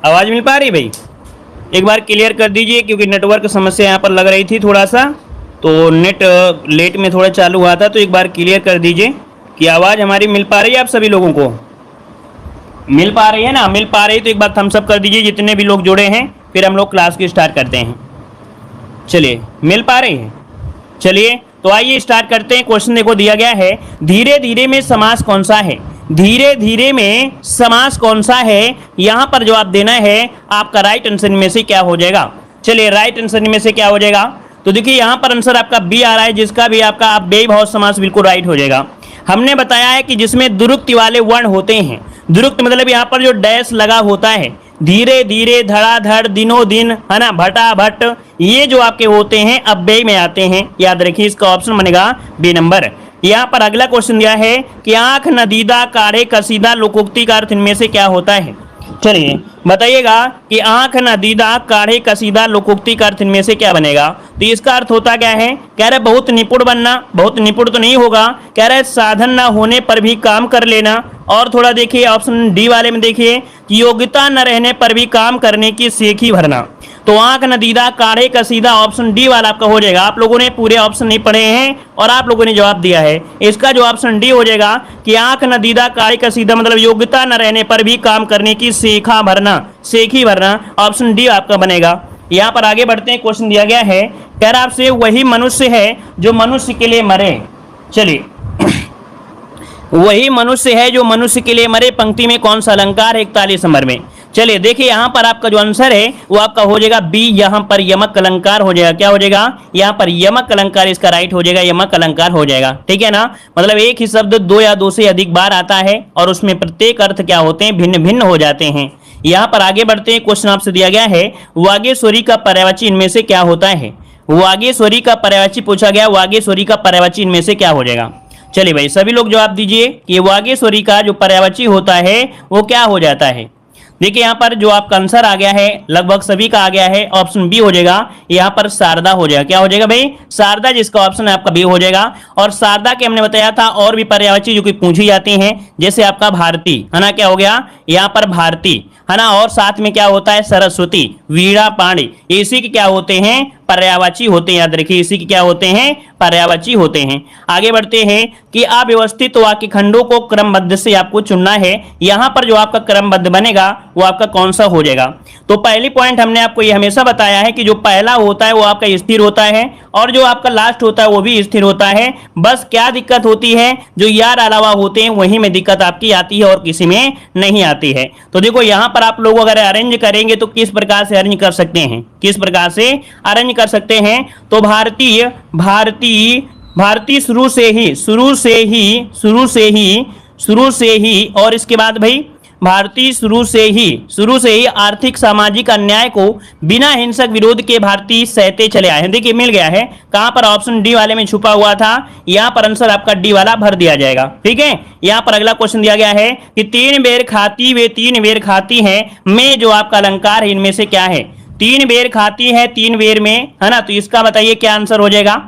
आवाज मिल पा रही भाई? एक बार क्लियर कर दीजिए क्योंकि नेटवर्क समस्या यहाँ पर लग रही थी थोड़ा सा, तो नेट लेट में थोड़ा चालू हुआ था। तो एक बार क्लियर कर दीजिए कि आवाज़ हमारी मिल पा रही है आप सभी लोगों को? मिल पा रही है ना? मिल पा रही तो एक बार थम्स अप कर दीजिए जितने भी लोग जुड़े हैं, फिर हम लोग क्लास की स्टार्ट करते हैं। चलिए, मिल पा रही है? चलिए तो आइए स्टार्ट करते हैं। क्वेश्चन देखो दिया गया है, धीरे धीरे में समास कौन सा है? धीरे धीरे में समास कौन सा है, यहां पर जवाब देना है। आपका राइट आंसर में से क्या हो जाएगा? चलिए, राइट आंसर में से क्या हो जाएगा? तो देखिए यहां पर आंसर आपका बी आ रहा है, जिसका भी आपका आप बेभाव समास बिल्कुल राइट हो जाएगा। हमने बताया है कि जिसमें दुरुक्ति वाले वर्ण होते हैं, दुरुक्त मतलब यहाँ पर जो डैश लगा होता है, धीरे धीरे, धड़ाधड़, दिनों दिन, है ना, भटाभट, ये जो आपके होते हैं अव्यय में आते हैं। याद रखिए, इसका ऑप्शन बनेगा बी नंबर। यहाँ पर अगला क्वेश्चन दिया है कि आंख नदीदा काढ़े कसीदा लोकोक्ति का अर्थ इनमें से क्या होता है? चलिए बताइएगा कि आंख नदीदा काढ़े कसीदा लोकोक्ति का अर्थ इनमें से क्या बनेगा? तो इसका अर्थ होता क्या है? कह रहे बहुत निपुण बनना, बहुत निपुण तो नहीं होगा, कह रहे साधन ना होने पर भी काम कर लेना। और थोड़ा देखिए ऑप्शन डी वाले में देखिए कि योग्यता न रहने पर भी काम करने की सेखी भरना। तो आंख नदीदा काढ़े कसीदा ऑप्शन डी वाला आपका हो जाएगा। आप लोगों ने पूरे ऑप्शन नहीं पढ़े हैं और आप लोगों ने जवाब दिया है, इसका जो ऑप्शन डी हो जाएगा कि आंख नदीदा काढ़े कसीदा मतलब योग्यता न रहने पर भी काम करने की सेखा भरना, सेखी भरना, ऑप्शन डी आपका बनेगा। यहाँ पर आगे बढ़ते हैं। क्वेश्चन दिया गया है, कह रहा आपसे वही मनुष्य है जो मनुष्य के लिए मरे। चलिए वही मनुष्य है जो मनुष्य के लिए मरे, पंक्ति में कौन सा अलंकार है 41 नंबर में? चलिए देखिए यहाँ पर आपका जो आंसर है वो आपका हो जाएगा बी, यहाँ पर यमक अलंकार हो जाएगा। क्या हो जाएगा? यहाँ पर यमक अलंकार इसका राइट हो जाएगा, यमक अलंकार हो जाएगा। ठीक है ना? मतलब एक ही शब्द दो या दो से अधिक बार आता है और उसमें प्रत्येक अर्थ क्या होते हैं, भिन्न भिन्न हो जाते हैं। यहाँ पर आगे बढ़ते हैं। क्वेश्चन आपसे दिया गया है, वागेश्वरी का पर्यायवाची इनमें से क्या होता है? वागेश्वरी का पर्यायवाची पूछा गया, वागेश्वरी का पर्यायवाची इनमें से क्या हो जाएगा? चलिए भाई सभी लोग जवाब दीजिए कि वागेश्वरी का जो पर्यायवाची होता है वो क्या हो जाता है। देखिए यहाँ पर जो आपका आंसर आ गया है लगभग सभी का आ गया है, ऑप्शन बी हो जाएगा। यहाँ पर शारदा हो जाएगा। क्या हो जाएगा भाई? शारदा, जिसका ऑप्शन है आपका बी हो जाएगा। और शारदा के हमने बताया था और भी पर्यायवाची जो कि पूछी जाती हैं, जैसे आपका भारती, है ना, क्या हो गया यहाँ पर भारती, है ना, और साथ में क्या होता है सरस्वती, वीणा, पाणी, इसी के क्या होते हैं पर्यायवाची होते हैं। याद रखिए इसी के क्या होते हैं पर्यायवाची होते हैं। आगे बढ़ते हैं कि अव्यवस्थित वाक्य खंडों को क्रमबद्ध से आपको चुनना है। यहाँ पर जो आपका क्रमबद्ध बनेगा वो आपका कौन सा हो जाएगा? तो पहली पॉइंट हमने आपको ये हमेशा बताया है कि जो पहला होता है वो आपका स्थिर होता है और जो आपका लास्ट होता है वो भी स्थिर होता है। बस क्या दिक्कत होती है, जो यार अलावा होते हैं वहीं में दिक्कत आपकी आती है और किसी में नहीं आती है। तो देखो यहाँ पर आप लोग अगर अरेंज करेंगे तो किस प्रकार से अरेंज कर सकते हैं, किस प्रकार से अरेंज कर सकते हैं? तो भारतीय, भारती, भारती शुरू से ही और इसके बाद भाई भारतीय शुरू से ही आर्थिक सामाजिक अन्याय को बिना हिंसक विरोध के भारतीय सहते चले आए हैं। देखिए मिल गया है, कहां पर? ऑप्शन डी वाले में छुपा हुआ था, यहां पर आंसर आपका डी वाला भर दिया जाएगा। ठीक है, यहां पर अगला क्वेश्चन दिया गया है कि तीन बेर खाती वे तीन बेर खाती है में जो आपका अलंकार है इनमें से क्या है? तीन बेर खाती है तीन बेर में, है ना, तो इसका बताइए क्या आंसर हो जाएगा?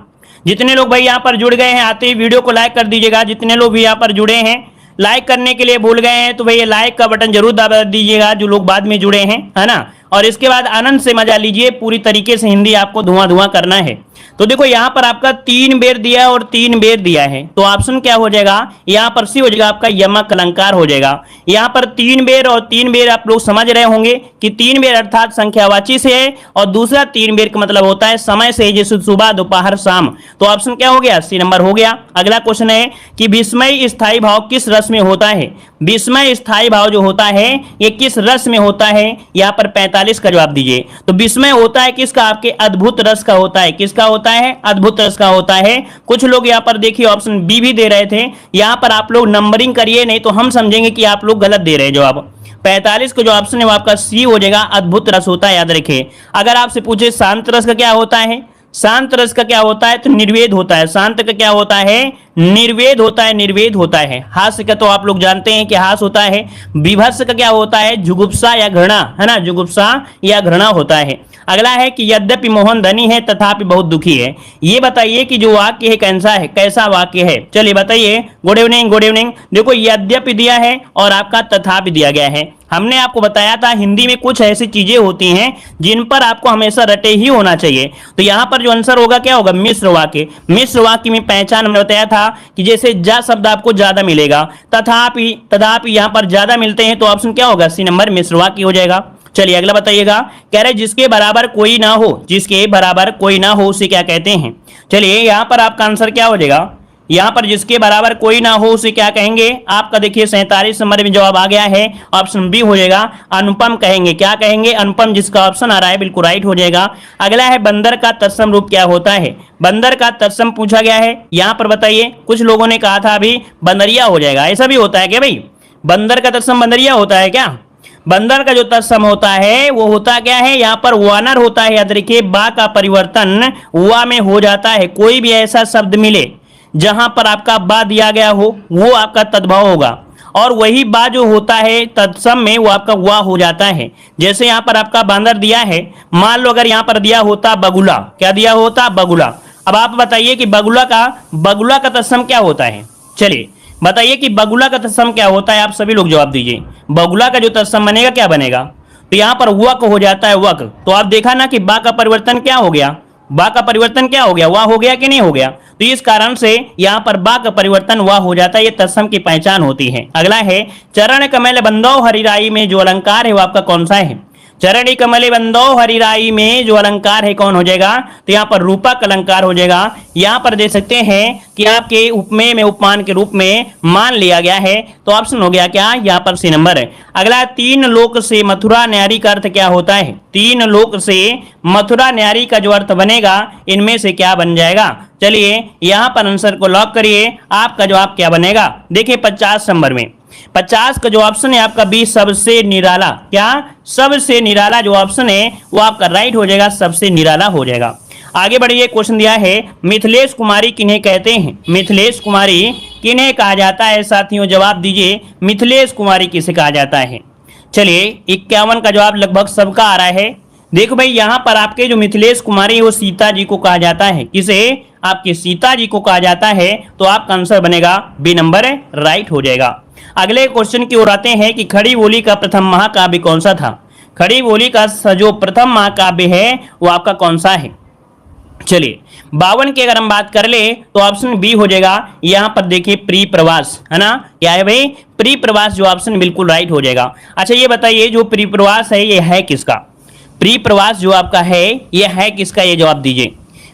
जितने लोग भाई यहाँ पर जुड़ गए हैं आते ही वीडियो को लाइक कर दीजिएगा। जितने लोग भी यहाँ पर जुड़े हैं लाइक करने के लिए भूल गए हैं तो भाई ये लाइक का बटन जरूर दबा दीजिएगा जो लोग बाद में जुड़े हैं, है ना। और इसके बाद आनंद से मजा लीजिए, पूरी तरीके से हिंदी आपको धुआं धुआं करना है। तो देखो यहाँ पर आपका तीन बेर दिया है और तीन बेर दिया है, तो ऑप्शन क्या हो जाएगा? यहाँ पर सी हो जाएगा आपका यमक अलंकार हो जाएगा। यहाँ पर तीन बेर और तीन बेर आप लोग समझ रहे होंगे कि तीन बेर अर्थात संख्यावाची से है और दूसरा तीन बेर का मतलब होता है समय से, जैसे सुबह दोपहर शाम। तो ऑप्शन क्या हो गया? सी नंबर हो गया। अगला क्वेश्चन है कि विस्मय स्थायी भाव किस रस में होता है? विस्मय स्थायी भाव जो होता है ये किस रस में होता है? यहाँ पर 45 का जवाब दीजिए। तो विस्मय होता है किसका? आपके अद्भुत रस का होता है। किसका होता है? अद्भुत रस का होता है। कुछ लोग यहाँ पर देखिए ऑप्शन बी भी दे रहे थे, यहाँ पर आप लोग नंबरिंग करिए नहीं तो हम समझेंगे कि आप लोग गलत दे रहे हैं जवाब। 45 का जो ऑप्शन है वो आपका सी हो जाएगा, अद्भुत रस होता है। याद रखिए अगर आपसे पूछे शांत रस का क्या होता है, शांत रस का क्या होता है, तो निर्वेद होता है। शांत का क्या होता है? निर्वेद होता है, निर्वेद होता है। हास्य का तो आप लोग जानते हैं कि हास होता है। विभत्स का क्या होता है? जुगुप्सा या घृणा, है ना, जुगुप्सा या घृणा होता है। अगला है कि यद्यपि मोहन धनी है तथापि बहुत दुखी है। ये बताइए कि जो वाक्य है कैसा है, कैसा वाक्य है। चलिए बताइए। Good evening, good evening. देखो यद्यपि दिया है और आपका तथापि दिया गया है। हमने आपको बताया था हिंदी में कुछ ऐसी चीजें होती हैं जिन पर आपको हमेशा रटे ही होना चाहिए। तो यहां पर जो आंसर होगा क्या होगा, मिश्र वाक्य। मिश्र वाक्य में पहचान हमने बताया था कि जैसे जा शब्द आपको ज्यादा मिलेगा, तथापि तथापि यहां पर ज्यादा मिलते हैं, तो ऑप्शन क्या होगा, सी नंबर मिश्र वाक्य हो जाएगा। चलिए अगला बताइएगा। कह रहे जिसके बराबर कोई ना हो, जिसके बराबर कोई ना हो उसे क्या कहते हैं। चलिए यहां पर आपका आंसर क्या हो जाएगा, यहां पर जिसके बराबर कोई ना हो उसे क्या कहेंगे। आपका देखिए 47 नंबर में जवाब आ गया है, ऑप्शन बी हो जाएगा, अनुपम कहेंगे। क्या कहेंगे, अनुपम, जिसका ऑप्शन आ रहा है बिल्कुल राइट हो जाएगा। अगला है बंदर का तत्सम रूप क्या होता है। बंदर का तत्सम पूछा गया है, यहां पर बताइए। कुछ लोगों ने कहा था अभी बंदरिया हो जाएगा, ऐसा भी होता है क्या भाई, बंदर का तत्सम बंदरिया होता है क्या। बंदर का जो तत्सम होता है वो होता क्या है, यहाँ पर वानर होता है। याद रखिए बा का परिवर्तन वा में हो जाता है। कोई भी ऐसा शब्द मिले जहां पर आपका बा दिया गया हो वो आपका तद्भव होगा, और वही बा जो होता है तत्सम में वो आपका वा हो जाता है। जैसे यहाँ पर आपका बांदर दिया है, मान लो अगर यहाँ पर दिया होता बगुला, क्या दिया होता, बगुला। अब आप बताइए कि बगुला का तत्सम क्या होता है। चलिए बताइए कि बगुला का तत्सम क्या होता है, आप सभी लोग जवाब दीजिए। बगुला का जो तत्सम बनेगा क्या बनेगा, तो यहाँ पर वक हो जाता है, वक। तो आप देखा ना कि बा का परिवर्तन क्या हो गया, बा का परिवर्तन क्या हो गया, वाह हो गया कि नहीं हो गया। तो इस कारण से यहाँ पर बा का परिवर्तन वाह हो जाता है, ये तत्सम की पहचान होती है। अगला है चरण कमल बंदो हरिराई में जो अलंकार है वो आपका कौन सा है। चरणी कमले बंदो हरिराई में जो अलंकार है कौन हो जाएगा, तो यहाँ पर रूपक अलंकार हो जाएगा। यहाँ पर देख सकते हैं कि आपके उपमेय में उपमान के रूप में मान लिया गया है, तो ऑप्शन हो गया क्या, यहाँ पर सी नंबर है। अगला तीन लोक से मथुरा न्यारी का अर्थ क्या होता है। तीन लोक से मथुरा न्यारी का जो अर्थ बनेगा इनमें से क्या बन जाएगा। चलिए यहाँ पर आंसर को लॉक करिए, आपका जवाब क्या बनेगा। देखिए 50 नंबर में 50 का जो ऑप्शन है आपका बी, सबसे निराला। क्या, सबसे निराला जो ऑप्शन है वो आपका राइट हो जाएगा, सबसे निराला हो जाएगा। आगे बढ़िए, क्वेश्चन दिया है मिथिलेश कुमारी किन्हें कहते हैं। मिथिलेश कुमारी किन्हें कहा जाता है साथियों, जवाब दीजिए। मिथिलेश कुमारी किसे कहा जाता है। चलिए 51 का जवाब लगभग सबका आ रहा है। देखो भाई यहाँ पर आपके जो मिथिलेश कुमारी वो सीता जी को कहा जाता है। किसे, आपके सीता जी को कहा जाता है। तो आपका आंसर बनेगा बी नंबर है, राइट हो जाएगा। अगले क्वेश्चन की ओर आते हैं कि खड़ी बोली का प्रथम महाकाव्य कौन सा था। खड़ी बोली का जो प्रथम महाकाव्य है वो आपका कौन सा है। चलिए 52 की अगर हम बात कर ले तो ऑप्शन बी हो जाएगा। यहाँ पर देखिए प्री प्रवास है ना, क्या है भाई, प्री प्रवास जो ऑप्शन बिल्कुल राइट हो जाएगा। अच्छा ये बताइए जो प्री प्रवास है ये है किसका। प्री प्रवास जो आपका है ये है किसका, ये जवाब दीजिए।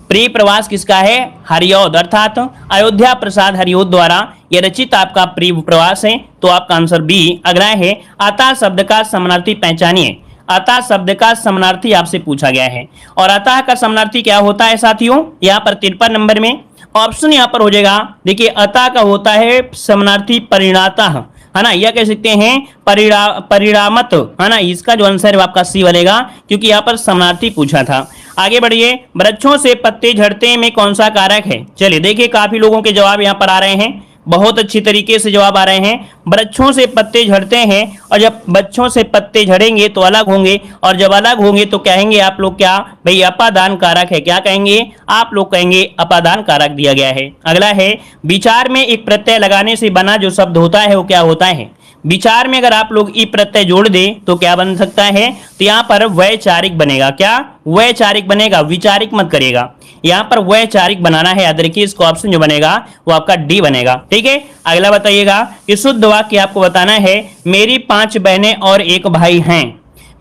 प्री प्रवास किसका है, हरिऔध अर्थात अयोध्या प्रसाद हरिऔध द्वारा ये रचित आपका प्री प्रवास है। तो आपका आंसर बी। अगला है अतः शब्द का समानार्थी पहचानिए। अतः शब्द का समानार्थी आपसे पूछा गया है, और अतः का समानार्थी क्या होता है साथियों, यहाँ पर 53 नंबर में ऑप्शन यहाँ पर हो जाएगा। देखिए अतः का होता है समानार्थी परिणातः, है ना, यह कह सकते हैं परिणामत, है ना। इसका जो आंसर है आपका सी बनेगा, क्योंकि यहाँ पर समानार्थी पूछा था। आगे बढ़िए, वृक्षों से पत्ते झड़ते में कौन सा कारक है। चलिए देखिए काफी लोगों के जवाब यहाँ पर आ रहे हैं, बहुत अच्छी तरीके से जवाब आ रहे हैं। वृक्षों से पत्ते झड़ते हैं, और जब वृक्षों से पत्ते झड़ेंगे तो अलग होंगे, और जब अलग होंगे तो कहेंगे आप लोग क्या भाई, अपादान कारक है। क्या कहेंगे आप लोग, कहेंगे अपादान कारक दिया गया है। अगला है विचार में एक प्रत्यय लगाने से बना जो शब्द होता है वो क्या होता है। विचार में अगर आप लोग ई प्रत्यय जोड़ दें तो क्या बन सकता है, तो यहाँ पर वैचारिक बनेगा। क्या, वैचारिक बनेगा, विचारिक मत करिएगा। यहाँ पर वैचारिक बनाना है, याद रखिए इसका ऑप्शन जो बनेगा वो आपका डी बनेगा। ठीक है, अगला बताइएगा कि शुद्ध वाक्य आपको बताना है। मेरी 5 बहनें और एक भाई हैं।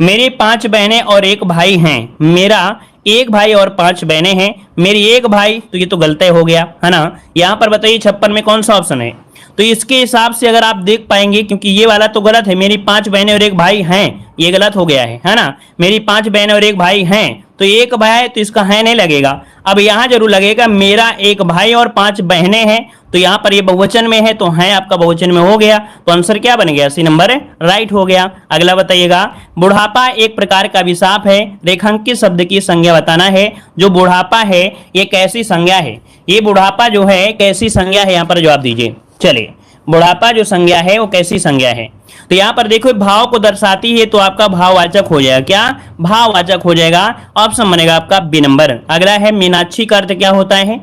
मेरी 5 बहनें और एक भाई हैं। मेरा एक भाई और 5 बहनें हैं। मेरी एक भाई, तो ये तो गलत हो गया है ना। यहाँ पर बताइए 56 में कौन सा ऑप्शन है। तो इसके हिसाब से अगर आप देख पाएंगे, क्योंकि ये वाला तो गलत है, मेरी 5 बहनें और एक भाई हैं, ये गलत हो गया है ना। मेरी 5 बहनें और एक भाई हैं, तो एक भाई है तो इसका है नहीं लगेगा। अब यहाँ जरूर लगेगा मेरा एक भाई और 5 बहनें हैं, तो यहाँ पर ये बहुवचन में है तो है आपका बहुवचन में हो गया। तो आंसर क्या बन गया, सी नंबर राइट हो गया। अगला बताइएगा, बुढ़ापा एक प्रकार का अभिशाप है। रेखांकित शब्द की संज्ञा बताना है। जो बुढ़ापा है ये कैसी संज्ञा है, ये बुढ़ापा जो है कैसी संज्ञा है, यहाँ पर जवाब दीजिए। चलिए बुढ़ापा जो संज्ञा है वो कैसी संज्ञा है? तो यहाँ पर देखो भाव को दर्शाती है तो आपका भाववाचक हो जाएगा। क्या भाववाचक हो जाएगा? ऑप्शन बनेगा आपका बी नंबर। अगला है मीनाक्षी का अर्थ क्या होता है?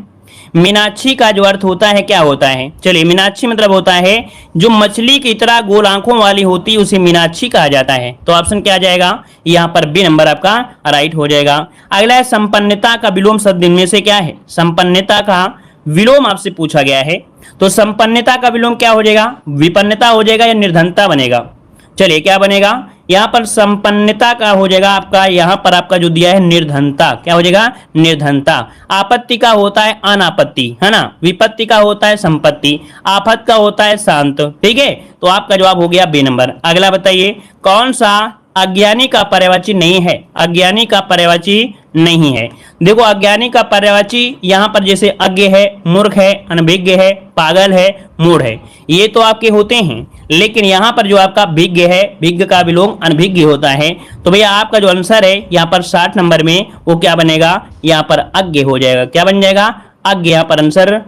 मीनाक्षी का जो अर्थ होता है क्या होता है? चलिए, मीनाक्षी मतलब होता है जो मछली की तरह गोल आंखों वाली होती है उसे मीनाक्षी कहा जाता है। तो ऑप्शन क्या आ जाएगा? यहाँ पर बी नंबर आपका राइट हो जाएगा। अगला है संपन्नता का विलोम शब्द इनमें से क्या है? संपन्नता का विलोम आपसे पूछा गया है, तो संपन्नता का विलोम क्या हो जाएगा? विपन्नता हो जाएगा या निर्धनता बनेगा? चलिए, क्या बनेगा? यहाँ पर संपन्नता का हो जाएगा आपका, यहाँ पर आपका जो दिया है निर्धनता। क्या हो जाएगा? निर्धनता। आपत्ति का होता है अनापत्ति, है ना। विपत्ति का होता है संपत्ति, आफत का होता है शांत। ठीक है, तो आपका जवाब हो गया बी नंबर। अगला बताइए, कौन सा अज्ञानी का पर्यायवाची नहीं है? अज्ञानी का पर्यायवाची नहीं है। देखो, अज्ञानी का पर्यायवाची यहाँ पर जैसे अज्ञ है, मूर्ख है, अनभिज्ञ है, पागल है, मूढ़ है, ये तो आपके होते हैं। लेकिन यहाँ पर जो आपका भिज्ञ है, भिज्ञ का विलोम अनभिज्ञ होता है। तो भैया आपका जो आंसर है यहाँ पर 60 नंबर में वो क्या बनेगा? यहाँ पर अज्ञ हो जाएगा। क्या बन जाएगा? अज्ञ। यहाँ पर आंसर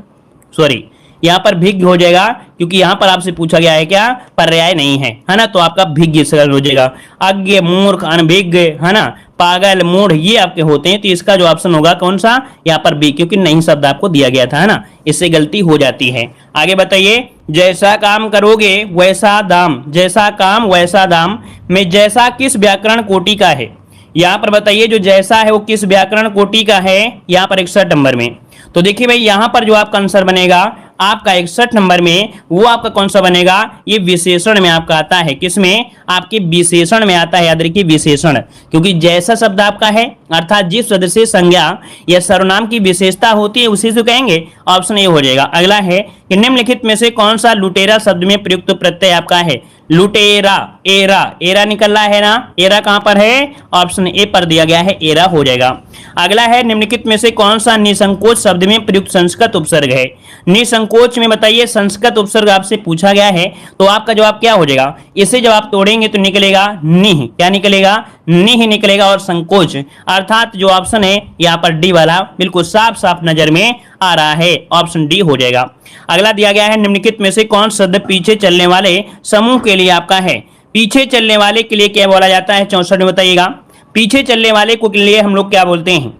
सॉरी यहाँ पर भिज्ञ हो जाएगा, क्योंकि यहाँ पर आपसे पूछा गया है क्या? पर्याय नहीं है, है ना। तो आपका भिज्ञ सरल हो जाएगा। अज्ञ, मूर्ख, अनभिज्ञ, है ना, पागल, मूढ़, ये आपके होते हैं। तो इसका जो ऑप्शन होगा कौन सा? यहाँ पर बी, क्योंकि नहीं शब्द आपको दिया गया था, है ना, इससे गलती हो जाती है। आगे बताइए, जैसा काम करोगे वैसा दाम, जैसा काम वैसा दाम में जैसा किस व्याकरण कोटि का है? यहाँ पर बताइए, जो जैसा है वो किस व्याकरण कोटि का है? यहाँ पर 61 नंबर में। तो देखिए भाई, यहाँ पर जो आपका आंसर बनेगा आपका 61 नंबर में, वो आपका कौन सा बनेगा? ये विशेषण में आपका आता है। किसमें? आपके विशेषण में आता है। याद रखिए, विशेषण, क्योंकि जैसा शब्द आपका है अर्थात जिस शब्द से संज्ञा या सर्वनाम की विशेषता होती है उसी से कहेंगे। ऑप्शन ए हो जाएगा। अगला है कि निम्नलिखित में से कौन सा लुटेरा शब्द में प्रयुक्त प्रत्यय आपका है? लुटेरा, एरा, एरा निकल रहा है ना, एरा कहां पर है? ऑप्शन ए पर दिया गया है, एरा हो जाएगा। अगला है, निम्नलिखित में से कौन सा निसंकोच शब्द में प्रयुक्त संस्कृत उपसर्ग है? निसंकोच में बताइए संस्कृत उपसर्ग आपसे पूछा गया है, तो आपका जवाब क्या हो जाएगा? इसे जब आप तोड़ेंगे तो निकलेगा निह। क्या निकलेगा? निह निकलेगा। और संकोच अर्थात जो ऑप्शन है यहाँ पर डी वाला बिल्कुल साफ साफ नजर में आ रहा है, ऑप्शन डी हो जाएगा। अगला दिया गया है, निम्नलिखित में से कौन शब्द पीछे चलने वाले समूह के लिए आपका है? पीछे चलने वाले के लिए क्या बोला जाता है? 64 में बताइएगा। पीछे चलने वाले को के लिए हम लोग क्या बोलते हैं?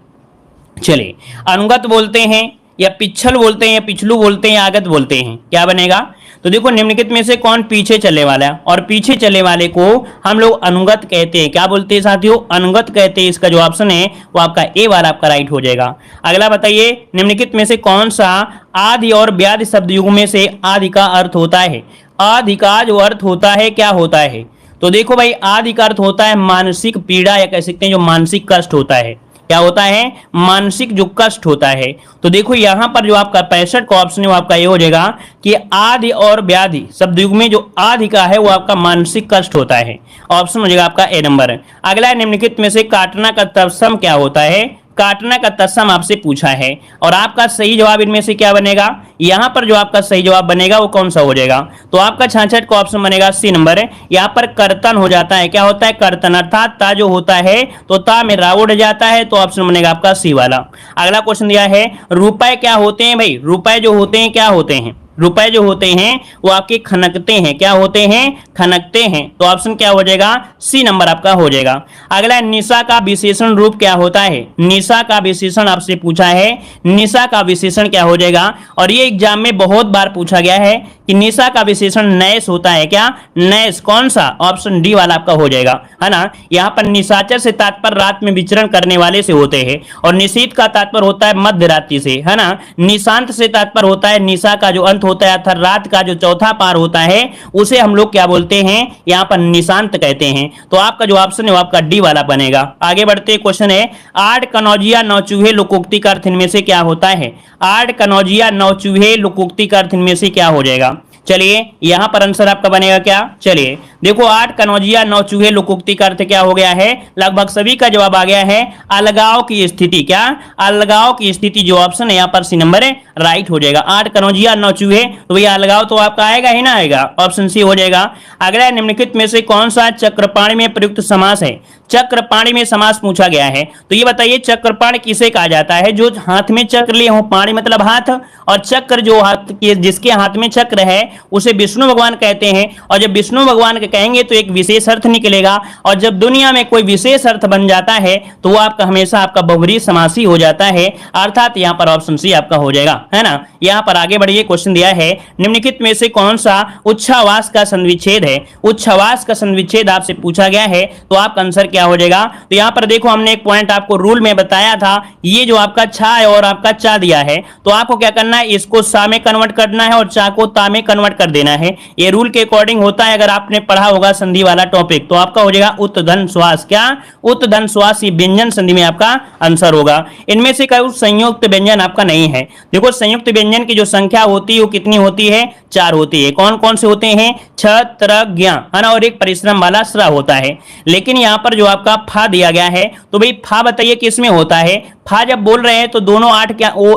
चलिए, अनुगत बोलते हैं या पिछल बोलते हैं या पिछलू बोलते हैं या आगत बोलते हैं? क्या बनेगा? तो देखो, निम्नलिखित में से कौन पीछे चलने वाला है? और पीछे चलने वाले को हम लोग अनुगत कहते हैं। क्या बोलते हैं साथियों? अनुगत कहते हैं। इसका जो ऑप्शन है वो आपका ए वाला आपका राइट हो जाएगा। अगला बताइए, निम्नलिखित में से कौन सा आदि और व्याधि शब्द युग में से आदि का अर्थ होता है? आदि का जो अर्थ होता है क्या होता है? तो देखो भाई, आदि का अर्थ होता है मानसिक पीड़ा, या कह सकते हैं जो मानसिक कष्ट होता है। क्या होता है? मानसिक जो कष्ट होता है। तो देखो यहाँ पर जो आपका 65 का ऑप्शन है वो आपका ये हो जाएगा कि आदि और व्याधि शब्द युग में जो आदि का है वो आपका मानसिक कष्ट होता है। ऑप्शन हो जाएगा आपका ए नंबर। अगला, निम्नलिखित में से काटना का तत्सम क्या होता है? काटना का तत्सम आपसे पूछा है, और आपका सही जवाब इनमें से क्या बनेगा? यहाँ पर जो आपका सही जवाब बनेगा वो कौन सा हो जाएगा? तो आपका 66 का ऑप्शन बनेगा सी नंबर। यहाँ पर कर्तन हो जाता है। क्या होता है? कर्तन, अर्थात ता जो होता है तो ता में रा उड़ जाता है, तो ऑप्शन बनेगा आपका सी वाला। अगला क्वेश्चन दिया है, रुपए क्या होते हैं? भाई रुपए जो होते हैं क्या होते हैं? रुपए जो होते हैं वो आपके खनकते हैं। क्या होते हैं? खनकते हैं। तो ऑप्शन क्या हो जाएगा? सी नंबर आपका हो जाएगा। अगला, निशा का विशेषण रूप क्या होता है? निशा का विशेषण आपसे पूछा है, निशा का विशेषण क्या हो जाएगा? और ये एग्जाम में बहुत बार पूछा गया है कि निशा का विशेषण नैश होता है। क्या? नैश। कौन सा? ऑप्शन डी वाला आपका हो जाएगा, है ना। यहाँ पर निशाचर से तात्पर्य रात में विचरण करने वाले से होते हैं, और निशीथ का तात्पर्य होता है मध्य रात्रि से, है ना। निशांत से तात्पर्य होता है निशा का जो अंत होता है अर्थात रात का जो चौथा पार होता है उसे हम लोग क्या बोलते हैं? यहाँ पर निशांत कहते हैं। तो आपका जो ऑप्शन है वो आपका डी वाला बनेगा। आगे बढ़ते क्वेश्चन है, 8 कनौजिया 9 चूहे लोकोक्ति का अर्थ इनमें से क्या होता है? 8 कनौजिया 9 चूहे लोकोक्ति का अर्थ इनमें से क्या हो जाएगा? चलिए, यहां पर आंसर आपका बनेगा क्या? चलिए देखो, 8 कनौजिया 9 चूहे लोकोक्ति का अर्थ क्या हो गया है? लगभग सभी का जवाब आ गया है, अलगाव की स्थिति। क्या? अलगाव की स्थिति। जो ऑप्शन है यहाँ पर सी नंबर है राइट हो जाएगा। 8 कनौजिया 9 चूहे, तो भैया अलगाव तो आपका आएगा ही ना आएगा, ऑप्शन सी हो जाएगा। अगला, निम्नलिखित में से कौन सा चक्रपाणी में प्रयुक्त समास है? चक्रपाणी में समास पूछा गया है। तो ये बताइए चक्रपाणी किसे कहा जाता है? जो हाथ में चक्र लिए हो, पाणी मतलब हाथ, और चक्र जो हाथ जिसके हाथ में चक्र है उसे विष्णु भगवान कहते हैं। और जब विष्णु भगवान के कहेंगे तो एक विशेष अर्थ निकलेगा, और जब दुनिया में कोई विशेष अर्थ बन जाता है तो वो आपका हमेशा आपका बहुब्रीहि समासी हो जाता है, अर्थात यहाँ पर ऑप्शन सी आपका हो जाएगा, है ना। यहाँ पर आगे बढ़िए, क्वेश्चन दिया है निम्नलिखित में से कौन सा उच्छ्वास का संविच्छेद है? उच्छ्वास का संविच्छेद आपसे पूछा गया है, तो आपका आंसर क्या हो जाएगा? तो यहाँ पर देखो हमने एक पॉइंट आपको रूल में बताया था, ये जो आपका छा है और आपका चा दिया है, तो आपको क्या करना है, इसको सा में कन्वर्ट करना है और चा को ता में कन्वर्ट कर देना है। ये रूल के अकॉर्डिंग होता है। अगर आपने पढ़ा होगा संधि वाला टॉपिक तो आपका हो जाएगा उत्तधन श्वास। क्या? उत्तधन श्वास, ये व्यंजन संधि में आपका आंसर होगा। इनमें से कोई संयुक्त व्यंजन आपका नहीं है। देखो संयुक्त व्यंजन की जो संख्या होती है वो कितनी होती है? 4 होती है। कौन कौन से होते हैं? छ, त्र, ज्ञ, है ना, और एक परिश्रम वाला स्रा होता है। लेकिन यहाँ पर जो आपका फा दिया गया है, तो भाई फा बताइए किस में होता है? फा जब बोल रहे हैं तो दोनों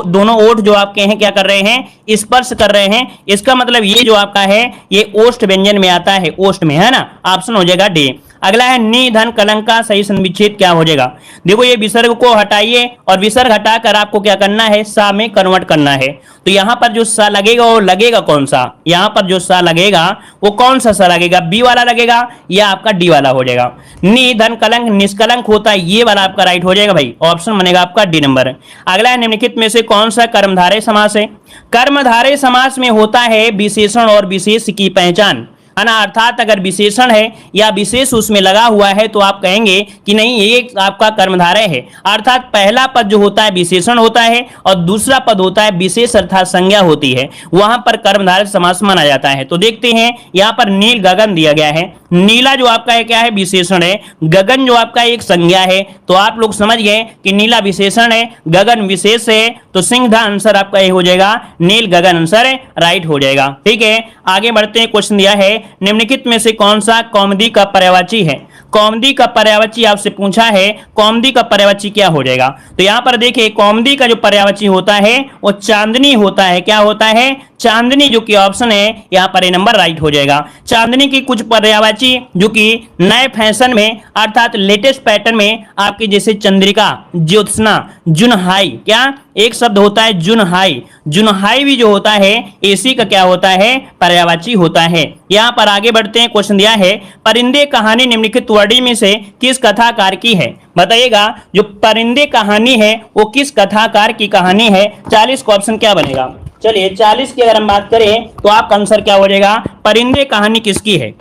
दोनों ओठ जो आपके हैं क्या कर रहे हैं? स्पर्श कर रहे हैं। इसका मतलब ये जो आपका है ये ओष्ठ व्यंजन में आता है, ओष्ठ में, है ना। ऑप्शन हो जाएगा डी। अगला है नि धन कलंक का सही संविच्छेद क्या हो जाएगा? देखो ये विसर्ग को हटाइए और विसर्ग हटाकर आपको क्या करना है? सा में कन्वर्ट करना है। तो यहां पर जो सा लगेगा वो लगेगा कौन सा? यहां पर जो सा लगेगा वो कौन सा सा लगेगा? बी वाला लगेगा या आपका डी वाला हो जाएगा? नि धन कलंक निष्कलंक होता है, ये वाला आपका राइट हो जाएगा भाई। ऑप्शन बनेगा आपका डी नंबर। अगला है निम्नलिखित में से कौन सा कर्मधारय समास है? कर्मधारय समास में होता है विशेषण और विशेष की पहचान, है ना। अर्थात अगर विशेषण है या विशेष उसमें लगा हुआ है तो आप कहेंगे कि नहीं ये आपका कर्मधारय है। अर्थात पहला पद जो होता है विशेषण होता है और दूसरा पद होता है विशेष अर्थात संज्ञा होती है, वहां पर कर्मधारय समास माना जाता है। तो देखते हैं यहाँ पर नील गगन दिया गया है। नीला जो आपका है क्या है? विशेषण है। गगन जो आपका एक संज्ञा है। तो आप लोग समझ गए कि नीला विशेषण है, गगन विशेष है, तो सिंह आंसर आपका ये हो जाएगा नील गगन आंसर राइट हो जाएगा। ठीक है, आगे बढ़ते हैं। क्वेश्चन दिया है निम्नलिखित में से कौन सा कौमुदी का पर्यायवाची है? कौमुदी का पर्यायवाची आपसे पूछा है, कौमुदी का पर्यायवाची क्या हो जाएगा? तो यहां पर देखिए कौमुदी का जो पर्यायवाची होता है वो चांदनी होता है। क्या होता है? चांदनी, जो कि ऑप्शन है यहाँ पर ए नंबर राइट हो जाएगा। चांदनी की कुछ पर्यायवाची जो कि नए फैशन में अर्थात लेटेस्ट पैटर्न में आपके जैसे चंद्रिका, ज्योत्सना, जुनहाई, क्या एक शब्द होता है जुनहाई, जुनहाई भी जो होता है एसी का क्या होता है? पर्यायवाची होता है। यहाँ पर आगे बढ़ते हैं। क्वेश्चन दिया है परिंदे कहानी निम्नलिखित वर्णी में से किस कथाकार की है? बताइएगा जो परिंदे कहानी है वो किस कथाकार की कहानी है? 40 का ऑप्शन क्या बनेगा? चलिए 40 की अगर हम बात करें तो आपका आंसर क्या हो जाएगा? परिंदे कहानी किसकी है?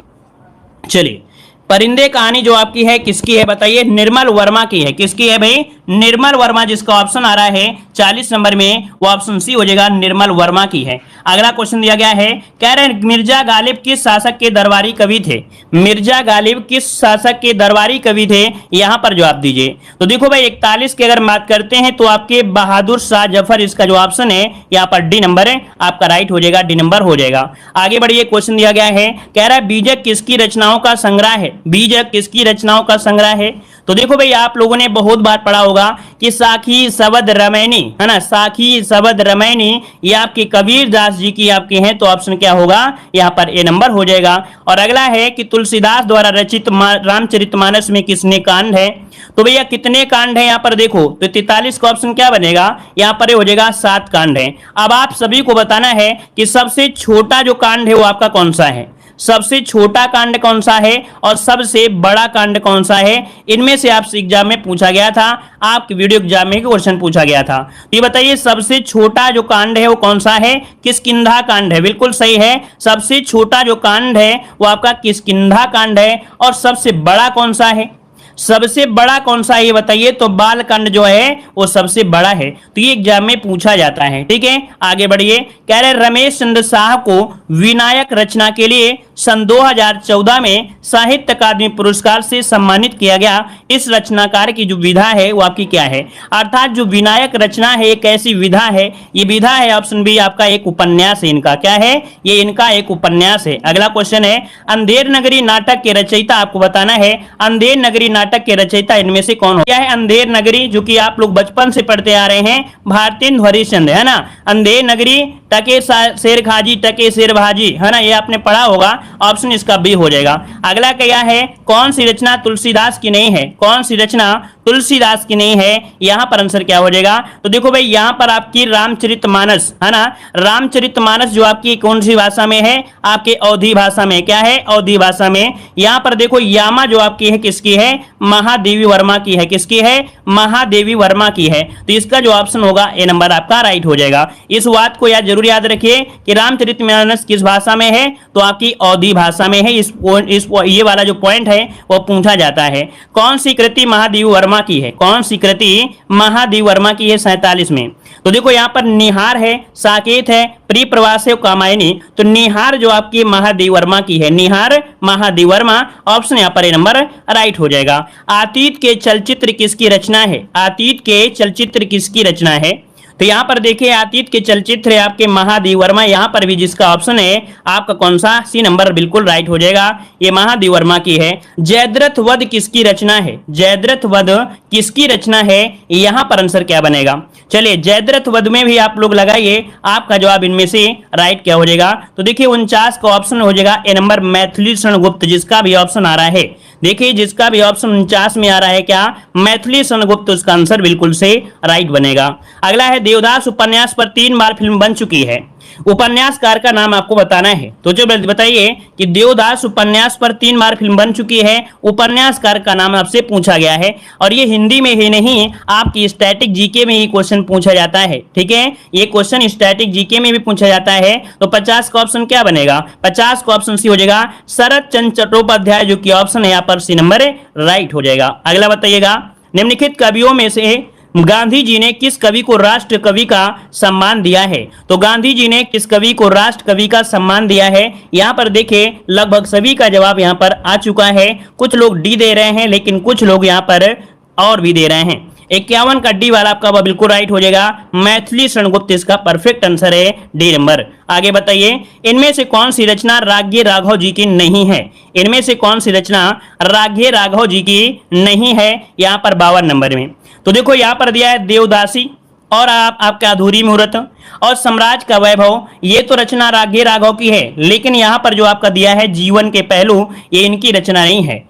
चलिए परिंदे कहानी जो आपकी है किसकी है बताइए? निर्मल वर्मा की है। किसकी है भाई? निर्मल वर्मा, जिसका ऑप्शन आ रहा है 40 नंबर में वो ऑप्शन सी हो जाएगा, निर्मल वर्मा की है। अगला क्वेश्चन दिया गया है, कह रहे हैं मिर्जा गालिब किस शासक के दरबारी कवि थे? मिर्जा गालिब किस शासक के दरबारी कवि थे? यहां पर जवाब दीजिए। तो देखो भाई 41 की अगर बात करते हैं तो आपके बहादुर शाह जफर, इसका जो ऑप्शन है यहाँ पर डी नंबर है आपका राइट हो जाएगा, डी नंबर हो जाएगा। आगे बढ़िए, क्वेश्चन दिया गया है, कह रहा है बीजक किसकी रचनाओं का संग्रह है? बीजक किसकी रचनाओं का संग्रह है? तो देखो भाई आप लोगों ने बहुत बार पढ़ा होगा कि साखी सबद रमैनी, है ना, साखी सबद रमैनी ये आपके कबीर दास जी की आपके हैं। तो ऑप्शन क्या होगा? यहाँ पर ए नंबर हो जाएगा। और अगला है कि तुलसीदास द्वारा रचित रामचरितमानस में किसने कांड है? तो भैया कितने कांड है यहाँ पर देखो, तो 43 का ऑप्शन क्या बनेगा? यहाँ पर हो जाएगा 7 कांड है। अब आप सभी को बताना है कि सबसे छोटा जो कांड है वो आपका कौन सा है? सबसे छोटा कांड कौन सा है और सबसे बड़ा कांड कौन सा है? इनमें से आपसे एग्जाम में पूछा गया था, आपके वीडियो एग्जाम में क्वेश्चन पूछा गया था। तो ये बताइए सबसे छोटा जो कांड है वो कौन सा है? किष्किंधा कांड है। बिल्कुल सही है, सबसे छोटा जो कांड है वो आपका किष्किंधा कांड है। और सबसे बड़ा कौन सा है? सबसे बड़ा कौन सा है ये बताइए? तो बालकांड जो है वो सबसे बड़ा है। तो ये एग्जाम में पूछा जाता है। ठीक है, आगे बढ़िए। कह रहे रमेश चंद्र शाह को विनायक रचना के लिए सन 2014 में साहित्य अकादमी पुरस्कार से सम्मानित किया गया। इस रचनाकार की जो विधा है वो आपकी क्या है? अर्थात जो विनायक रचना है एक ऐसी विधा है, ये विधा है ऑप्शन बी आपका एक उपन्यास है। इनका क्या है? ये इनका एक उपन्यास है। अगला क्वेश्चन है, अंधेर नगरी नाटक के रचयिता आपको बताना है, अंधेर नगरी नाटक के रचयिता इनमें से कौन हो? क्या है अंधेर नगरी? जो कि आप लोग बचपन से पढ़ते आ रहे हैं, भारतेंदु हरिश्चंद्र, है ना। अंधेर नगरी, टके शेर खाजी टके शेर भाजी, है ना, ये आपने पढ़ा होगा। ऑप्शन इसका बी हो जाएगा। अगला क्या है, कौन सी रचना तुलसीदास की नहीं है, कौन सी रचना तुलसीदास की नहीं है, यहां पर आंसर क्या हो जाएगा। तो देखो भाई यहां पर आपकी रामचरितमानस है ना, रामचरितमानस जो आपकी कौन सी भाषा में है, आपके अवधी भाषा में, क्या है, अवधी भाषा में। यहां पर देखो यामा जो आपकी है किसकी है, महादेवी वर्मा की है, किसकी है, महादेवी वर्मा की है। तो इसका जो ऑप्शन होगा ए नंबर आपका राइट हो जाएगा। इस बात को जरूर याद रखिए कि रामचरितमानस किस भाषा में है, तो आपकी अवधी भाषा में है। ये वाला जो पॉइंट है वो पूछा जाता है। कौन सी कृति महादेवी वर्मा की है, कौन सी कृति महादेवी वर्मा की है 47 में। तो देखो यहां पर निहार है, साकेत है, परिप्रवास है, कामायनी। तो निहार जो आपकी महादेवी वर्मा की है, निहार महादेवी वर्मा, ऑप्शन यहां पर ए नंबर राइट हो जाएगा। अतीत के चलचित्र किसकी रचना है, अतीत के चलचित्र किसकी रचना है। तो यहां पर देखिए अतीत के चलचित्र है आपके महादेवी वर्मा, यहां पर भी जिसका ऑप्शन है आपका कौन सा, सी नंबर बिल्कुल राइट हो जाएगा, ये महादेवी वर्मा की है। जयद्रथ वध किसकी रचना है, जयद्रथ वध किसकी रचना है, यहां पर आंसर क्या बनेगा। चलिए जयद्रथ वध में भी आप लोग लगाइए, आपका जवाब इनमें से राइट क्या हो जाएगा। तो देखिए 49 का ऑप्शन हो जाएगा ए नंबर मैथिली शरण गुप्त, जिसका भी ऑप्शन आ रहा है, देखिए जिसका भी ऑप्शन 49 में आ रहा है क्या, मैथिली शरण गुप्त, उसका आंसर बिल्कुल से राइट बनेगा। अगला है देवदास उपन्यास पर 3 बार फिल्म बन चुकी है, उपन्यासकार का नाम आपको बताना है। तो जो बताइए कि देवदास उपन्यास पर 3 बार फिल्म बन चुकी है, उपन्यासकार का नाम आपसे पूछा गया है। और ये हिंदी में ही नहीं, आपकी स्टैटिक जीके में ही क्वेश्चन पूछा जाता है, ठीक है, ये क्वेश्चन स्टैटिक जीके में भी पूछा जाता है। तो 50 का ऑप्शन क्या बनेगा, 50 का ऑप्शन सी हो जाएगा, शरद चंद्र चट्टोपाध्याय, जो कि ऑप्शन है यहाँ पर सी नंबर राइट हो जाएगा। अगला बताइएगा, निम्नलिखित कवियों में से गांधी जी ने किस कवि को राष्ट्र कवि का सम्मान दिया है। तो गांधी जी ने किस कवि को राष्ट्र कवि का सम्मान दिया है, यहां पर देखिए लगभग सभी का जवाब यहां पर आ चुका है। कुछ लोग डी दे रहे हैं, लेकिन कुछ लोग यहां पर और भी दे रहे हैं। 51 का डी वाला आपका बिल्कुल राइट हो जाएगा, मैथिली शरण गुप्त इसका परफेक्ट आंसर है, डी नंबर। आगे बताइए, इनमें से कौन सी रचना राग्य राघव जी की नहीं है, इनमें से कौन सी रचना राग्य राघव जी की नहीं है, यहां पर 52 नंबर में। तो देखो यहां पर दिया है देवदासी और आपका अधूरी मुहूर्त और साम्राज्य का वैभव, ये तो रचना राग्य राघव की है, लेकिन यहां पर जो आपका दिया है जीवन के पहलू, ये इनकी रचना नहीं है।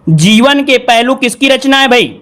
जीवन के पहलू किसकी रचना है भाई,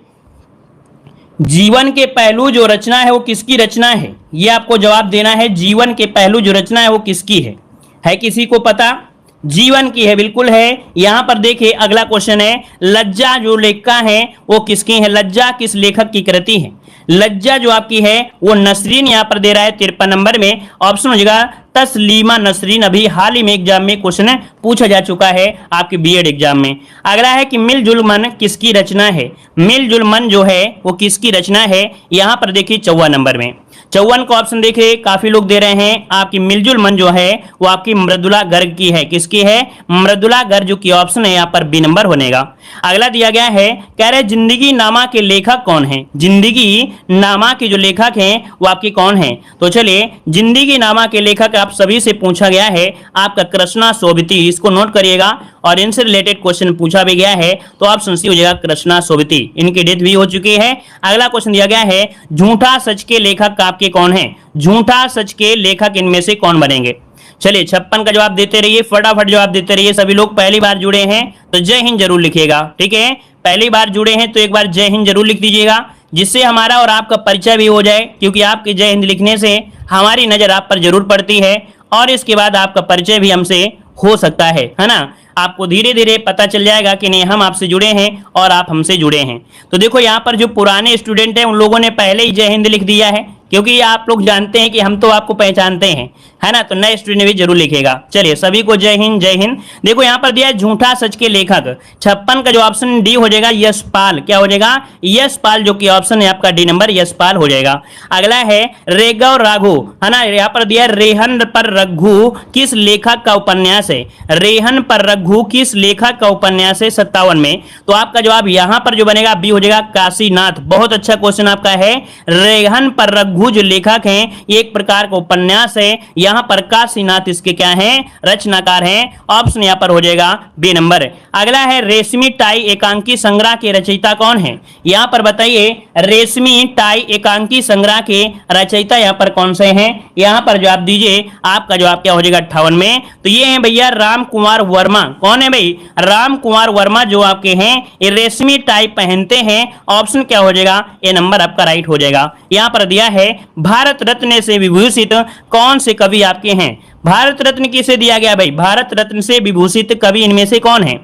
जीवन के पहलू जो रचना है वो किसकी रचना है, ये आपको जवाब देना है। जीवन के पहलू जो रचना है वो किसकी है किसी को पता, जीवन की है, बिल्कुल है। यहां पर देखिए अगला क्वेश्चन है, लज्जा जो लेखिका है वो किसकी है, लज्जा किस लेखक की कृति है। लज्जा जो आपकी है वो नसरीन यहां पर दे रहा है 53 नंबर में, ऑप्शन हो जाएगा तस्लीमा नसरीन। अभी हाल ही में एग्जाम में क्वेश्चन पूछा जा चुका है आपके बीएड एग्जाम में। अगला है कि मिलजुल मन किसकी रचना है, मिलजुल मन जो है वो किसकी रचना है, यहां पर देखिए 54 नंबर में। 54 का ऑप्शन देखिए काफी लोग दे रहे हैं, आपकी मिलजुल मन जो है वो आपकी मृदुला गर्ग की है, किसकी है, मृदुला गर्ग, जो की ऑप्शन है यहाँ पर बी नंबर बनेगा। अगला दिया गया है, कह रहे जिंदगी नामा के लेखक कौन है, जिंदगी नामा के जो लेखक हैं वो आपके कौन है। तो चलिए जिंदगी नामा के लेखक आप सभी से पूछा गया है आपका कृष्णा सोबती, इसको नोट करिएगा। और इनसे रिलेटेड क्वेश्चन पूछा भी गया है, तो ऑप्शन सी हो जाएगा कृष्णा सोबती, इनकी डेथ भी हो चुकी है। अगला क्वेश्चन दिया गया है, झूठा सच के लेखक आपके कौन है, झूठा सच के लेखक इनमें से कौन बनेंगे। चलिए 56 का जवाब देते रहिए, फटाफट जवाब देते रहिए। सभी लोग पहली बार जुड़े हैं तो जय हिंद जरूर लिखिएगा, ठीक है, पहली बार जुड़े हैं तो एक बार जय हिंद जरूर लिख दीजिएगा, जिससे हमारा और आपका परिचय भी हो जाए, क्योंकि आपके जय हिंद लिखने से हमारी नजर आप पर जरूर पड़ती है और इसके बाद आपका परिचय भी हमसे हो सकता है ना। आपको धीरे धीरे पता चल जाएगा कि नहीं हम आपसे जुड़े हैं और आप हमसे जुड़े हैं। तो देखो यहाँ पर जो पुराने स्टूडेंट हैं उन लोगों ने पहले ही जय हिंद लिख दिया है, क्योंकि आप लोग जानते हैं कि हम तो आपको पहचानते हैं, है ना। तो नए स्टूडेंट भी जरूर लिखेगा। चलिए सभी को जय हिंद जय हिंद। देखो यहाँ पर दिया है झूठा सच के लेखक, 56 का जो ऑप्शन डी हो जाएगा यशपाल, क्या हो जाएगा, यशपाल, जो कि ऑप्शन है आपका डी नंबर यशपाल हो जाएगा। अगला है रेगव राघु, है ना, यहाँ पर दिया है रेहन पर रघु किस लेखक का उपन्यास है, रेहन पर रघु किस लेखक का उपन्यास है 57 में। तो आपका जवाब यहाँ पर जो बनेगा बी हो जाएगा काशीनाथ। बहुत अच्छा क्वेश्चन आपका है, रेहन पर रघु जो लेखक हैं ये एक प्रकार का उपन्यास है, यहाँ पर काशीनाथ इसके क्या हैं, रचनाकार हैं। ऑप्शन यहाँ पर हो जाएगा बी नंबर। अगला है रेशमी टाई एकांकी संग्रह के रचयिता कौन है? यहाँ पर बताइए रेशमी टाई एकांकी संग्रह के रचयिता यहाँ पर कौन से हैं? यहाँ पर जवाब दीजिए, आपका जवाब क्या हो जाएगा 58 में। तो ये है भैया राम कुमार वर्मा। कौन है भाई? राम कुमार वर्मा जो आपके हैं ये रेशमी टाई पहनते हैं। ऑप्शन क्या हो जाएगा? ए नंबर आपका राइट हो जाएगा। यहाँ पर दिया है भारत रत्न से विभूषित कौन से कवि आपके हैं? भारत रत्न किसे दिया गया भाई? भारत रत्न से विभूषित कवि इनमें से कौन है?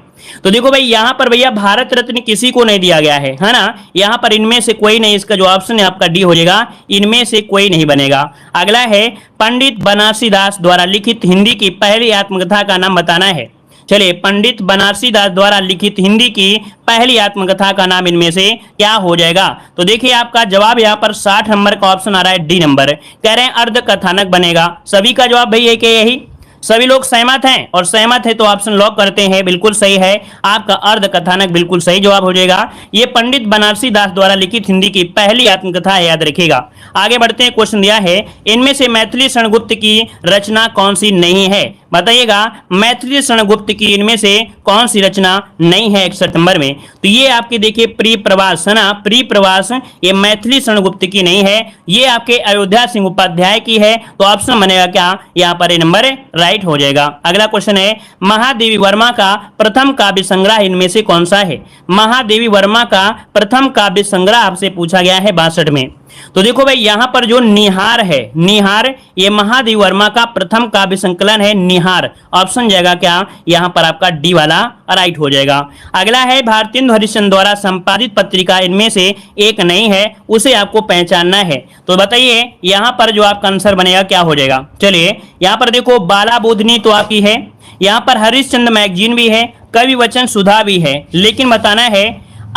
तो देखो भाई यहाँ पर भैया भारत रत्न किसी को नहीं दिया गया है ना। यहाँ पर इनमें से कोई नहीं, इसका जो ऑप्शन है आपका डी हो जाएगा, इनमें से कोई नहीं बनेगा। अगला है पंडित बनारसी दास द्वारा लिखित हिंदी की पहली आत्मकथा का नाम बताना है। चलिए, पंडित बनारसी दास द्वारा लिखित हिंदी की पहली आत्मकथा का नाम इनमें से क्या हो जाएगा? तो देखिए आपका जवाब यहाँ पर 60 नंबर का ऑप्शन आ रहा है डी नंबर। कह रहे हैं अर्ध कथानक बनेगा। सभी का जवाब भाई एक यही, सभी लोग सहमत हैं और सहमत है तो ऑप्शन लॉक करते हैं। बिल्कुल सही है, आपका अर्ध कथानक बिल्कुल सही जवाब हो जाएगा। ये पंडित बनारसी दास द्वारा लिखित हिंदी की पहली आत्मकथा है, याद रखिएगा। आगे बढ़ते हैं, क्वेश्चन दिया है इनमें से मैथिली शरणगुप्त की रचना कौन सी नहीं है? बताइएगा मैथिली शरणगुप्त की इनमें से कौन सी रचना नहीं है 61 नंबर में? तो ये आपके देखिए प्री प्रवास है ना, प्री प्रवास ये मैथिली शरणगुप्त की नहीं है, ये आपके अयोध्या सिंह उपाध्याय की है। तो ऑप्शन बनेगा क्या? यहाँ पर ए नंबर राइट हो जाएगा। अगला क्वेश्चन है महादेवी वर्मा का प्रथम काव्य संग्रह इनमें से कौन सा है? महादेवी वर्मा का प्रथम काव्य संग्रह आपसे पूछा गया है 62 में। तो देखो भाई यहाँ पर जो निहार है, निहार ये महादेवी वर्मा का प्रथम काव्य संकलन है निहार। ऑप्शन जाएगा क्या? यहाँ पर आपका डी वाला राइट हो जाएगा। अगला है भारतेंदु हरिश्चंद्र द्वारा संपादित पत्रिका इनमें से एक नहीं है, उसे आपको पहचानना है। तो बताइए यहाँ पर जो आपका आंसर बनेगा क्या हो जाएगा? चलिए यहाँ पर देखो बाला बोधनी तो आपकी है, यहाँ पर हरिश्चंद्र मैगजीन भी है, कवि वचन सुधा भी है, लेकिन बताना है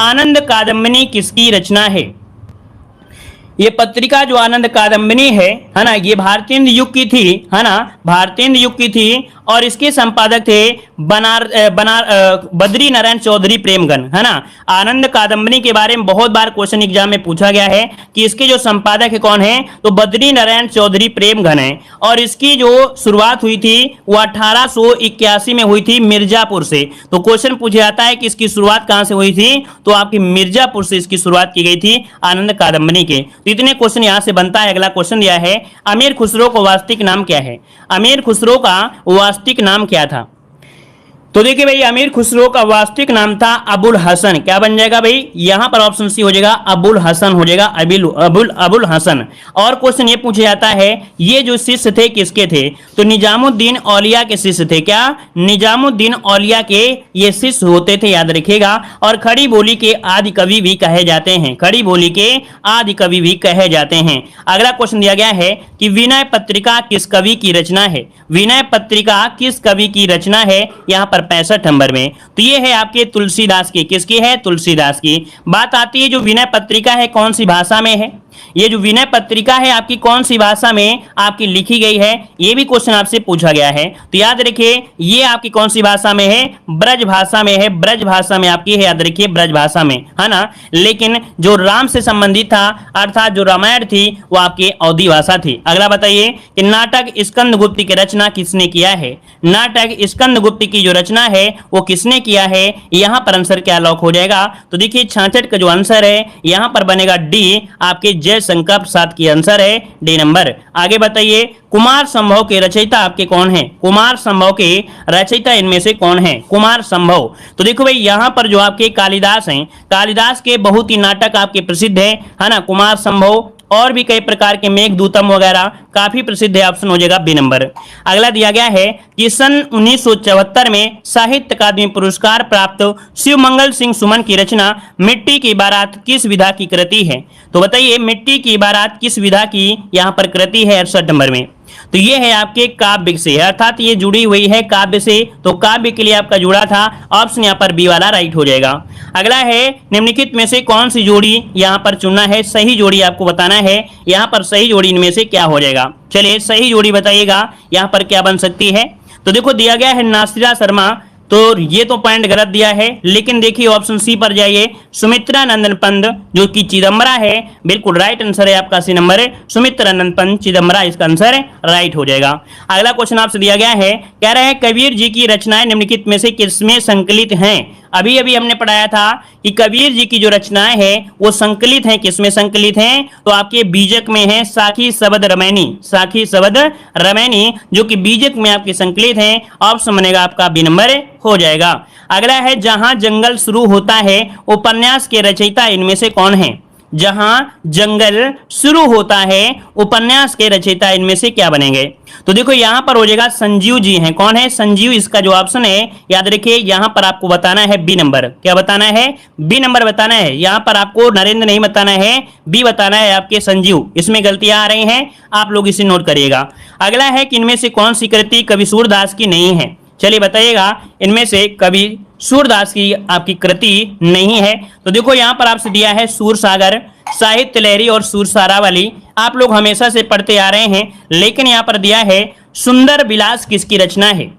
आनंद कादम्बिनी किसकी रचना है? ये पत्रिका जो आनंद कादम्बिनी है ना, ये भारतेंदु युग की थी है ना, भारतेंदु युग की थी और इसके संपादक थे बद्री नारायण चौधरी प्रेमगन है ना। आनंद कादम्बिनी के बारे में बहुत बार क्वेश्चन एग्जाम में पूछा गया है कि इसके जो संपादक है कौन है, तो बद्री नारायण चौधरी प्रेमगन है। और इसकी जो शुरुआत हुई थी वो 1881 में हुई थी मिर्जापुर से। तो क्वेश्चन पूछा जाता है कि इसकी शुरुआत कहां से हुई थी, तो आपकी मिर्जापुर से इसकी शुरुआत की गई थी आनंद कादम्बिनी के। तो इतने क्वेश्चन यहां से बनता है। अगला क्वेश्चन दिया है अमीर खुसरो का वास्तविक नाम क्या है? अमीर खुसरो का वास्तविक नाम क्या था? तो देखिए भाई अमीर खुसरो का वास्तविक नाम था अबुल हसन। क्या बन जाएगा भाई? यहां पर ऑप्शन सी हो जाएगा, अबुल हसन हो जाएगा, अबुल हसन। और क्वेश्चन ये पूछा जाता है ये जो शिष्य थे किसके थे? तो निजामुद्दीन औलिया के शिष्य थे। क्या? निजामुद्दीन औलिया के ये शिष्य होते थे, याद रखिएगा। और खड़ी बोली के आदि कवि भी कहे जाते हैं, खड़ी बोली के आदि कवि भी कहे जाते हैं। अगला क्वेश्चन दिया गया है कि विनय पत्रिका किस कवि की रचना है? विनय पत्रिका किस कवि की रचना है? यहाँ पर 65 नंबर में। तो ये है आपके तुलसीदास की। किसकी है? तुलसीदास की। बात आती है जो विनय पत्रिका है कौन सी भाषा में है? ये जो विनय पत्रिका है आपकी कौन सी भाषा में आपकी लिखी गई है? ये भी क्वेश्चन आपसे पूछा गया है। तो याद रखिए ये आपकी कौन सी भाषा में है? ब्रज भाषा में है, ब्रज भाषा में आपकी है, याद रखिए ब्रज भाषा में है ना। लेकिन जो राम से संबंधित था अर्थात जो रामायण थी वो आपकी अवधी भाषा थी। अगला बताइए कि नाटक स्कंदगुप्त की रचना किसने किया है? नाटक स्कंदगुप्त की जो रचना है वो किसने किया है? यहाँ पर आंसर क्या लॉक हो जाएगा? तो देखिए 66 का जो आंसर है यहाँ पर बनेगा डी, आपके जयशंकर प्रसाद की आंसर है डी नंबर। आगे बताइए कुमार संभव के रचयिता आपके कौन हैं? कुमार संभव के रचयिता इनमें से कौन है? कुमार संभव। तो देखो भाई यहाँ पर जो आपके कालिदास हैं, कालिदास के बहुत ही नाटक आपके प्रसिद्ध है ना कुमार संभव, और भी कई प्रकार के मेघदूतम वगैरह काफी प्रसिद्ध है। ऑप्शन हो जाएगा बी नंबर। अगला दिया गया है कि सन 1974 में साहित्य अकादमी पुरस्कार प्राप्त शिवमंगल सिंह सुमन की रचना मिट्टी की बारात किस विधा की कृति है? तो बताइए मिट्टी की बारात किस विधा की यहाँ पर कृति है 68 नंबर में? तो ये है आपके काव्य से, अर्थात ये जुड़ी हुई है काव्य से। तो काव्य के लिए आपका जुड़ा था, ऑप्शन यहाँ पर बी वाला राइट हो जाएगा। अगला है निम्नलिखित में से कौन सी जोड़ी यहाँ पर चुनना है? सही जोड़ी आपको बताना है। यहाँ पर सही जोड़ी इनमें से क्या हो जाएगा? चलिए सही जोड़ी बताइएगा यहाँ पर क्या बन सकती है। तो देखो दिया गया है नासिरा शर्मा तो ये तो पॉइंट गलत दिया है, लेकिन देखिए ऑप्शन सी पर जाइए, सुमित्रा नंदन पंत जो कि चिदम्बरा है, बिल्कुल राइट आंसर है आपका सी नंबर है, सुमित्रा नंदन पंत चिदम्बरा इसका आंसर राइट हो जाएगा। अगला क्वेश्चन आपसे दिया गया है, कह रहे हैं कबीर जी की रचनाएं निम्नलिखित में से किसमें संकलित हैं। अभी अभी हमने पढ़ाया था कि कबीर जी की जो रचनाएं हैं वो संकलित हैं, किसमें संकलित हैं, तो आपके बीजक में है, साखी शबद रमैनी, साखी शबद रमैनी जो कि बीजक में आपके संकलित हैं। ऑप्शन बनेगा आपका बी नंबर हो जाएगा। अगला है, जहां जंगल शुरू होता है उपन्यास के रचयिता इनमें से कौन है। जहां जंगल शुरू होता है उपन्यास के रचयिता इनमें से क्या बनेंगे। तो देखो यहां पर हो जाएगा संजीव जी हैं। कौन है, संजीव, इसका जो ऑप्शन है याद रखिए, यहां पर आपको बताना है बी नंबर। क्या बताना है, बी नंबर बताना है। यहां पर आपको नरेंद्र नहीं बताना है, बी बताना है आपके संजीव। इसमें गलतियां आ रही हैं, आप लोग इसे नोट करिएगा। अगला है कि इनमें से कौन सी कृति कवि सूरदास की नहीं है। चलिए बताइएगा, इनमें से कवि सूरदास की आपकी कृति नहीं है। तो देखो यहां पर आपसे दिया है सूरसागर, साहित्य लहरी और सूरसारावली, आप लोग हमेशा से पढ़ते आ रहे हैं, लेकिन यहां पर दिया है सुंदर विलास किसकी रचना है।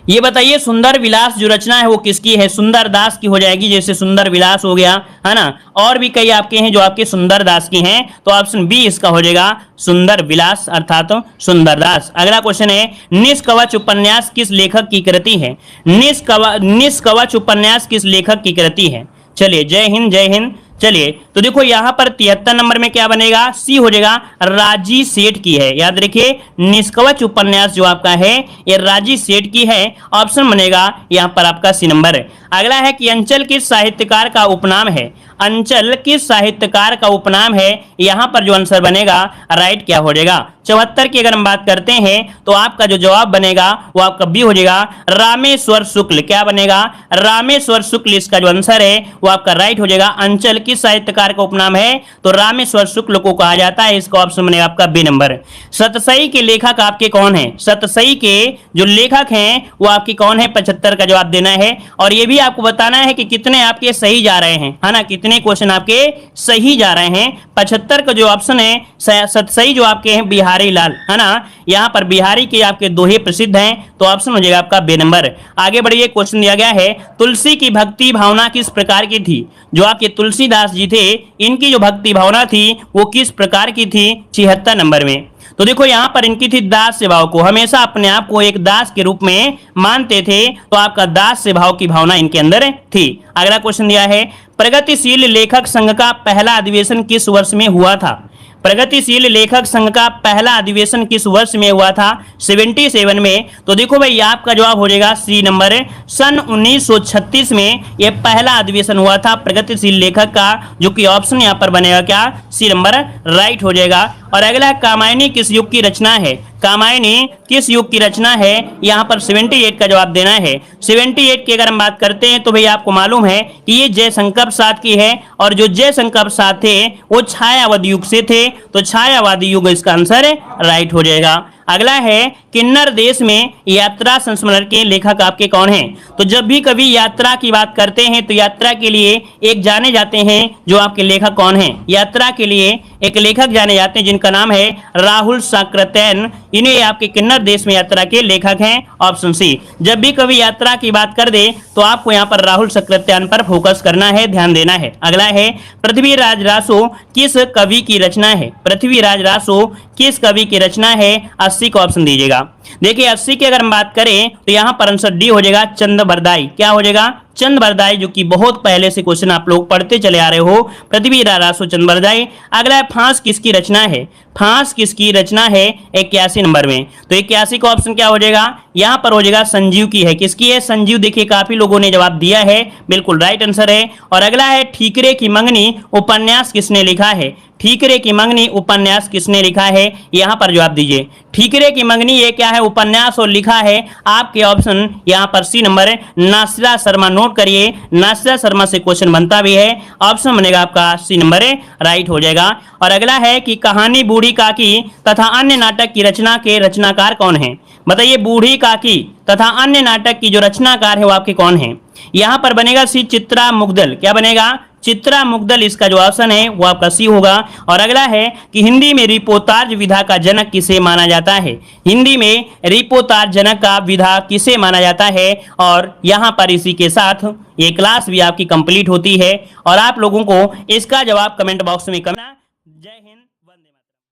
ये बताइए सुंदर विलास जो रचना है वो किसकी है। सुंदर दास की हो जाएगी, जैसे सुंदर विलास हो गया, है ना, और भी कई आपके हैं जो आपके सुंदर दास की हैं, तो ऑप्शन बी इसका हो जाएगा सुंदर विलास अर्थात सुंदर दास। अगला क्वेश्चन है, निष्कवच उपन्यास किस लेखक की कृति है। निष्कवच उपन्यास किस लेखक की कृति है। चलिए जय हिंद जय हिंद। चलिए तो देखो यहां पर 73 नंबर में क्या बनेगा, सी हो जाएगा, राजी सेठ की है। याद रखिए निष्कवच उपन्यास जो आपका है ये राजी सेठ की है। ऑप्शन बनेगा यहां पर आपका सी नंबर। अगला है कि अंचल किस साहित्यकार का उपनाम है। अंचल किस साहित्यकार का उपनाम है, यहां पर जो आंसर बनेगा राइट क्या हो जाएगा। 74 की अगर हम बात करते हैं तो आपका जो जवाब बनेगा वो आपका बी हो जाएगा, रामेश्वर शुक्ल। क्या बनेगा, रामेश्वर शुक्ल इसका जो आंसर है वो आपका राइट हो जाएगा। अंचल किस साहित्यकार का उपनाम है, तो रामेश्वर शुक्ल को कहा जाता है। इसका ऑप्शन बनेगा आपका बी नंबर। सतसई के लेखक आपके कौन है। सतसई के जो लेखक हैं वो आपके कौन है, 75 का जवाब देना है। और ये भी आपको बताना है कि कितने आपके सही जा रहे हैं, है ना, कितने क्वेश्चन आपके सही जा रहे हैं। 75 का जो ऑप्शन है सतसई जो आपके हैं बिहारी लाल, है ना, यहाँ पर बिहारी के आपके दोहे प्रसिद्ध हैं, तो ऑप्शन हो जाएगा आपका बी नंबर। आगे बढ़िए, क्वेश्चन दिया गया है, तुलसी की भक्ति भावना किस प्रकार की थी। जो आपके तुलसीदास जी थे इनकी जो भक्ति भावना थी वो किस प्रकार की थी, 76 नंबर में। तो देखो यहां पर इनकी थी दास से भाव को, हमेशा अपने आप को एक दास के रूप में मानते थे, तो आपका दास से भाव की भावना इनके अंदर थी। अगला क्वेश्चन दिया है, प्रगतिशील लेखक संघ का पहला अधिवेशन किस वर्ष में हुआ था। प्रगतिशील लेखक संघ का पहला अधिवेशन किस वर्ष में हुआ था, 77 में। तो देखो भाई आपका जवाब हो जाएगा सी नंबर, सन 1936 में यह पहला अधिवेशन हुआ था प्रगतिशील लेखक का, जो कि ऑप्शन यहाँ पर बनेगा क्या, सी नंबर राइट हो जाएगा। और अगला कामायनी किस युग की रचना है। कामायनी किस युग की रचना है, यहाँ पर 78 का जवाब देना है। 78 की अगर हम बात करते हैं तो भाई आपको मालूम है कि ये जयशंकर प्रसाद की है, और जो जयशंकर प्रसाद थे वो छायावादी युग से थे, तो छायावादी युग इसका आंसर राइट हो जाएगा। अगला है, किन्नर देश में यात्रा संस्मरण के लेखक आपके कौन हैं। तो जब भी कभी यात्रा की बात करते हैं तो यात्रा के लिए एक जाने जाते हैं जो आपके लेखक कौन हैं। यात्रा के लिए एक लेखक जाने जाते हैं जिनका नाम है राहुल साकृत्ययन, इन्हें आपके किन्नर देश में यात्रा के लेखक हैं, ऑप्शन सी। जब भी कभी यात्रा की बात कर दे तो आपको यहाँ पर राहुल साकृत्ययन पर फोकस करना है, ध्यान देना है। अगला है, पृथ्वीराज रासो किस कवि की रचना है। पृथ्वीराज रासो किस कवि की रचना है, 80 का ऑप्शन दीजिएगा। देखिए 80 की अगर हम बात करें तो यहां पर आंसर डी हो जाएगा, चंद बरदाई। क्या हो जाएगा, चंद बरदाई, जो कि बहुत पहले से क्वेश्चन आप लोग पढ़ते चले आ रहे हो, पृथ्वीराज रासो चंद बरदाई। अगला है, फांस किसकी रचना है। फांस किसकी रचना है, 81 नंबर में। तो 81 का ऑप्शन क्या हो जाएगा, यहां पर हो जाएगा संजीव की है। किसकी है, संजीव। देखिए काफी लोगों ने जवाब दिया है, बिल्कुल राइट आंसर है। और अगला है, ठीकरे की मंगनी उपन्यास किसने लिखा है। ठीकरे की मंगनी उपन्यास किसने लिखा है, यहां पर जवाब दीजिए। ठीकरे की मंगनी ये क्या है, उपन्यास, और लिखा है आपके ऑप्शन यहां पर C number Nasira Sharma. Note करिए, नासिरा शर्मा से क्वेश्चन बनता भी है, ऑप्शन बनेगा आपका सी नंबर राइट हो जाएगा। और अगला है कि कहानी बूढ़ी काकी तथा अन्य नाटक की रचना के रचनाकार कौन है। बताइए बूढ़ी काकी तथा अन्य नाटक की जो रचनाकार है वो आपके कौन है। यहां पर बनेगा सी चित्रा मुग्दल। क्या बनेगा, चित्रा मुग्दल इसका जो ऑप्शन है वो आपका सी होगा। और अगला है कि हिंदी में रिपोर्ताज विधा का जनक किसे माना जाता है। हिंदी में रिपोर्ताज जनक का विधा किसे माना जाता है। और यहां पर इसी के साथ ये क्लास भी आपकी कंप्लीट होती है और आप लोगों को इसका जवाब कमेंट बॉक्स में करना। जय हिंद, वंदे मातरम।